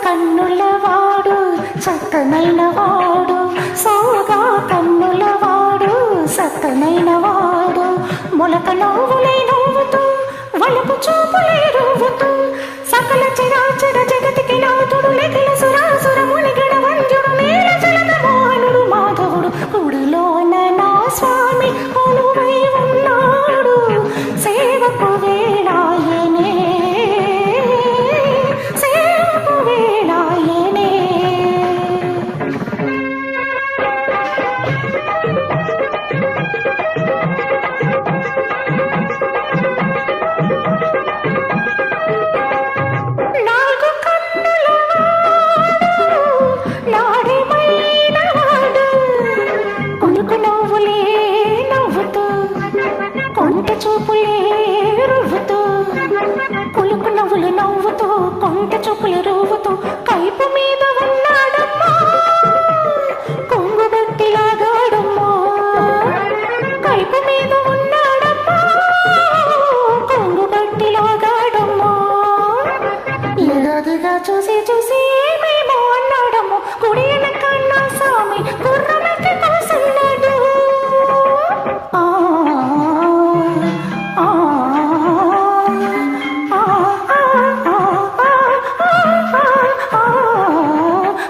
కన్నులవాడు చక్కనైన వాడు, సోగా కన్నులవాడు చక్కనైన వాడు, మొలక నవ్వులే నవ్వుతూ వలపు చూపులే రువ్వుతూ సకల చరాచర జగతికి నాథుడు లెఖిల సురాసుర మునిగణ వంద్యుడు నీల జలద మోహనుడు మాధవుడు, గుడిలోన నా స్వామి కొలువై ఉన్నాడు, సేవకు వేళాయనే చూపులే రువ్వుతూ కులుకు నవ్వులు నవ్వుతూ కొంట చూపులు రువ్వుతూ కైపు మీద ఉన్నాడమ్మా కొంగు బట్టి లాగాడమ్మా, కైపు మీద ఉన్నాడమ్మా కొంగు బట్టి లాగాడమ్మా, ఏదోదిగా చూసి చూసి ఏమేమో అన్నాడమ్మో, కుడి వెనకన్నా స్వామి గుర్రమెక్కి కూసున్నాడు.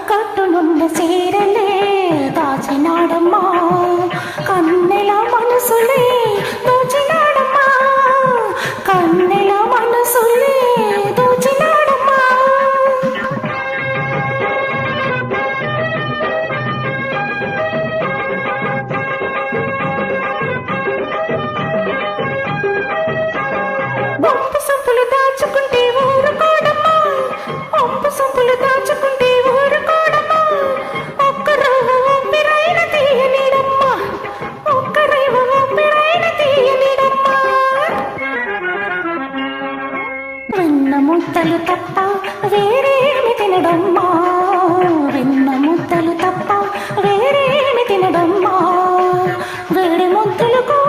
కట్టునున్న చీరలే దాచినాడమ్మా, కన్నెల మనసులే దోచినాడమ్మా, కన్నెల మనసులే దోచినాడమ్మా. వంపు సొంపులు దాచుకుంటే ఊరుకోడమ్మా, వంపు సొంపులు దాచుకుంటే ఊరుకోడమ్మా, ఒక్క రవ్వ ఊపిరైన తీయనిడమ్మా, ఒక్క రవ్వ ఊపిరైన తీయనిడమ్మా. వెన్న ముద్దలు తప్ప వేరేమి తినడమ్మా, వెన్న ముద్దలు తప్ప వేరేమి తినడమ్మా, వేడి ముద్దలకు